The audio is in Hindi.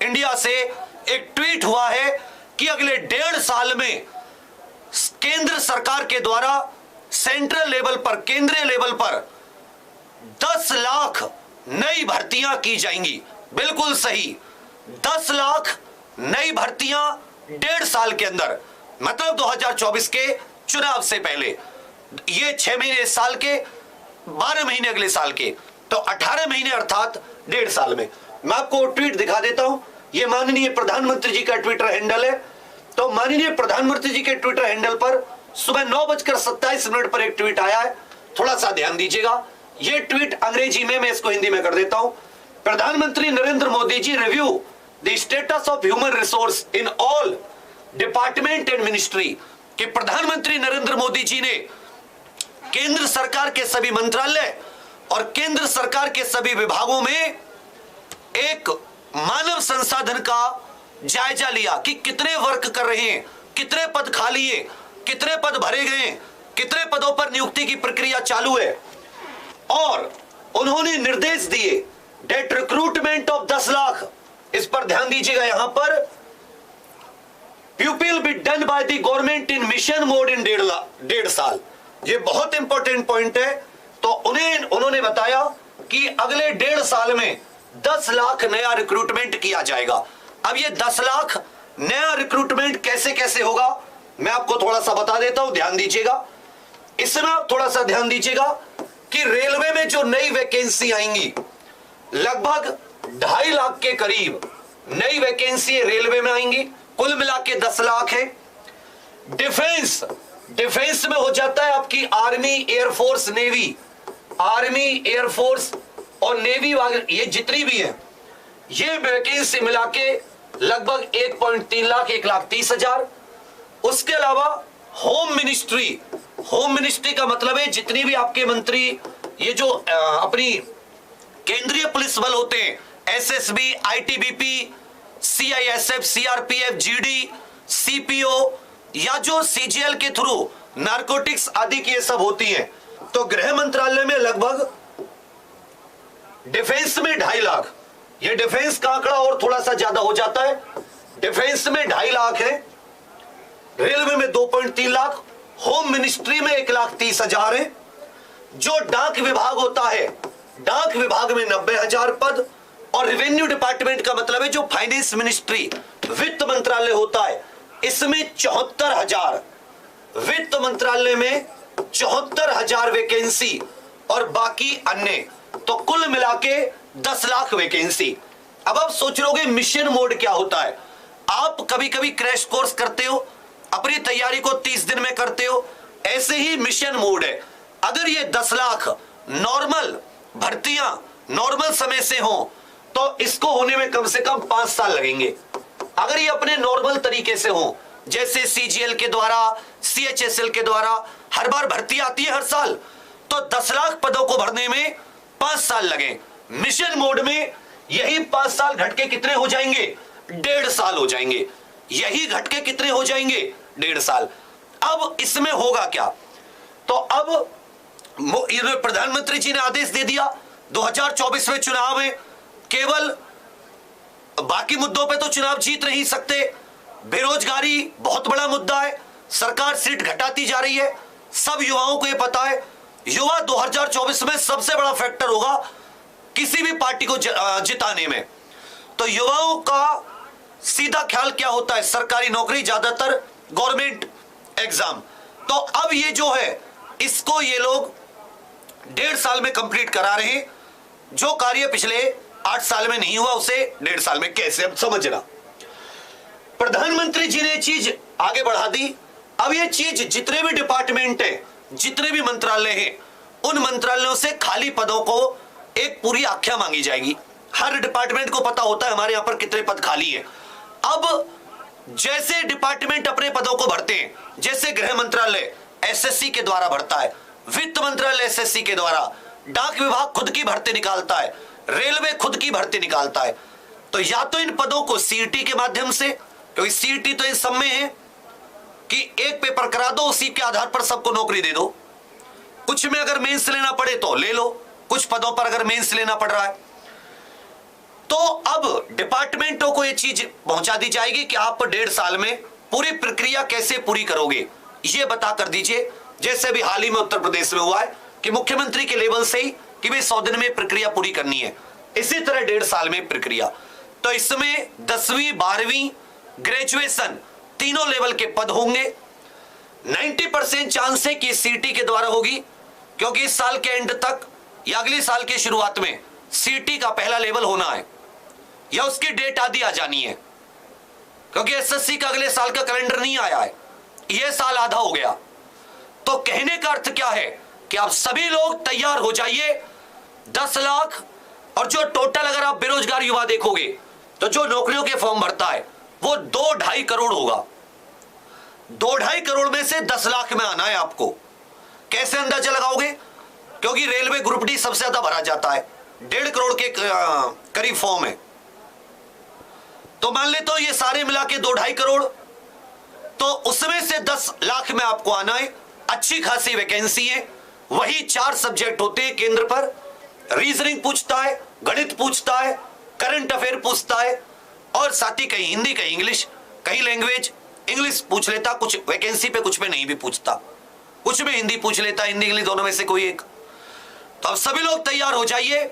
इंडिया से एक ट्वीट हुआ है कि अगले 1.5 साल में केंद्र सरकार के द्वारा सेंट्रल लेवल पर, केंद्रीय लेवल पर 10 लाख नई भर्तियां की जाएंगी। बिल्कुल सही, 10 लाख नई भर्तियां 1.5 साल के अंदर, मतलब 2024 के चुनाव से पहले। ये 6 महीने इस साल के, 12 महीने अगले साल के, तो 18 महीने अर्थात 1.5 साल में। मैं आपको ट्वीट दिखा देता हूं, ये माननीय प्रधानमंत्री जी का ट्विटर हैंडल है। तो माननीय प्रधानमंत्री जी के ट्विटर हैंडल पर सुबह 9:27 पर एक ट्वीट आया है, थोड़ा सा ध्यान दीजिएगा। ये ट्वीट अंग्रेजी में, मैं इसको हिंदी में कर देता हूं। प्रधानमंत्री Narendra Modi ji review the status of human resource in all department and ministry. कि प्रधानमंत्री नरेंद्र मोदी जी ने केंद्र सरकार के सभी मंत्रालय और केंद्र सरकार के सभी विभागों में एक मानव संसाधन का जायजा लिया कि कितने वर्क कर रहे हैं, कितने पद खाली है, कितने पद भरे गए, कितने पदों पर नियुक्ति की प्रक्रिया चालू है। और उन्होंने निर्देश दिए डेट रिक्रूटमेंट ऑफ 10 लाख, इस पर ध्यान दीजिएगा, यहां पर प्यूपिल be done by the government in mission mode in 1.5 साल। ये बहुत इंपॉर्टेंट पॉइंट है। तो उन्होंने बताया कि अगले 1.5 साल में 10 लाख नया रिक्रूटमेंट किया जाएगा। अब ये 10 लाख नया रिक्रूटमेंट कैसे कैसे होगा, मैं आपको थोड़ा सा बता देता हूं, ध्यान दीजिएगा। इसमें आप थोड़ा सा ध्यान दीजिएगा कि रेलवे में जो नई वैकेंसी आएंगी, लगभग 2.5 लाख के करीब नई वैकेंसी रेलवे में आएंगी। कुल मिला के 10 लाख है। डिफेंस में हो जाता है आपकी army, air force, navy. Army, air force और नेवी, ये जितनी भी है, ये वैकेंसी मिला के लगभग 1.3 लाख, 1,30,000। उसके अलावा होम मिनिस्ट्री का मतलब है जितनी भी आपके मंत्री, ये जो अपनी केंद्रीय पुलिस बल होते हैं, SSB, ITBP, CISF, CRPF, GD, CPO, या जो सीजीएल के थ्रू नारकोटिक्स आदि की ये सब होती हैं। तो गृह मंत्रालय में लगभग, डिफेंस में 2.5 लाख, ये डिफेंस का आंकड़ा और थोड़ा सा ज्यादा हो जाता है। डिफेंस में 2.5 लाख है, रेलवे में 2.3 लाख, होम मिनिस्ट्री में 1,30,000 है। जो डाक विभाग होता है, डाक विभाग में 90,000 पद, और रेवेन्यू डिपार्टमेंट का मतलब है जो फाइनेंस मिनिस्ट्री, वित्त मंत्रालय होता है, इसमें 74,000, वित्त मंत्रालय में 74,000 वैकेंसी, और बाकी अन्य, तो कुल मिला के 10 लाख वैकेंसी। अब आप सोच रहोगे मिशन मोड क्या होता है। आप कभी कभी क्रैश कोर्स करते हो, अपनी तैयारी को 30 दिन में करते हो, ऐसे ही मिशन मोड है। अगर ये 10 लाख नॉर्मल भर्तियां नॉर्मल समय से हो तो इसको होने में कम से कम 5 साल लगेंगे। अगर ये अपने नॉर्मल तरीके से हो, जैसे सीजीएल के द्वारा, सीएचएसएल के द्वारा हर बार भर्ती आती है हर साल, तो 10 लाख पदों को भरने में 5 साल लगे। मिशन मोड में यही 5 साल घटके कितने हो जाएंगे, 1.5 साल हो जाएंगे। यही घटके कितने हो जाएंगे, 1.5 साल। अब इसमें होगा क्या, तो अब प्रधानमंत्री जी ने आदेश दे दिया 2024 में चुनाव है, केवल बाकी मुद्दों पे तो चुनाव जीत नहीं सकते। बेरोजगारी बहुत बड़ा मुद्दा है, सरकार सीट घटाती जा रही है, सब युवाओं को यह पता है। युवा 2024 में सबसे बड़ा फैक्टर होगा किसी भी पार्टी को जिताने में। तो युवाओं का सीधा ख्याल क्या होता है, सरकारी नौकरी, ज्यादातर गवर्नमेंट एग्जाम। तो अब ये जो है, इसको ये लोग 1.5 साल में कंप्लीट करा रहे हैं। जो कार्य पिछले 8 साल में नहीं हुआ उसे 1.5 साल में कैसे, अब समझना। प्रधानमंत्री जी ने चीज आगे बढ़ा दी। अब ये चीज जितने भी डिपार्टमेंट है, जितने भी मंत्रालय हैं, उन मंत्रालयों से खाली पदों को एक पूरी आख्या मांगी जाएगी। हर डिपार्टमेंट को पता होता है हमारे यहां पर कितने पद खाली है। अब जैसे डिपार्टमेंट अपने पदों को भरते हैं, जैसे गृह मंत्रालय एसएससी के द्वारा भरता है, वित्त मंत्रालय एसएससी के द्वारा, डाक विभाग खुद की भर्ती निकालता है, रेलवे खुद की भर्ती निकालता है। तो या तो इन पदों को सीईटी के माध्यम से, क्योंकि सीईटी तो इस सब में है कि एक पेपर करा दो, उसी के आधार पर सबको नौकरी दे दो। कुछ में अगर मेंस लेना पड़े तो ले लो, कुछ पदों पर अगर मेंस लेना पड़ रहा है। तो अब डिपार्टमेंटों को यह चीज पहुंचा दी जाएगी कि आप 1.5 साल में पूरी प्रक्रिया कैसे पूरी करोगे, ये बता कर दीजिए। जैसे भी हाल ही में उत्तर प्रदेश में हुआ है कि मुख्यमंत्री के लेवल से ही कि भाई 100 दिन में प्रक्रिया पूरी करनी है, इसी तरह 1.5 साल में प्रक्रिया। तो इसमें 10वीं 12वीं ग्रेजुएशन तीनों लेवल के पद होंगे। 90% चांस है कि सीटी के द्वारा होगी, क्योंकि इस साल के एंड तक या अगले साल के शुरुआत में सीटी का पहला लेवल होना है या उसकी डेट आदि आ जानी है, क्योंकि एसएससी का अगले साल का कैलेंडर नहीं आया है, यह साल आधा हो गया। तो कहने का अर्थ क्या है कि आप सभी लोग तैयार हो जाइए। 10 लाख, और जो टोटल अगर आप बेरोजगार युवा देखोगे तो जो नौकरियों के फॉर्म भरता है वो 2-2.5 करोड़ होगा। 2-2.5 करोड़ में से 10 लाख में आना है आपको। कैसे अंदाजा लगाओगे? क्योंकि रेलवे ग्रुप डी सबसे ज्यादा भरा जाता है, 1.5 करोड़ के करीब फॉर्म है। तो मान ले तो ये सारे मिला के 2-2.5 करोड़, तो उसमें से 10 लाख में आपको आना है। अच्छी खासी वैकेंसी है। वही 4 सब्जेक्ट होते हैं केंद्र पर, रीजनिंग पूछता है, गणित पूछता है, करंट अफेयर पूछता है, और साथ ही कहीं हिंदी, कहीं इंग्लिश, कहीं लैंग्वेज। इंग्लिश पूछ लेता कुछ वैकेंसी पे, कुछ पे नहीं भी पूछता, कुछ में हिंदी पूछ लेता, हिंदी इंग्लिश दोनों में से कोई एक। तो अब सभी लोग तैयार हो जाइए।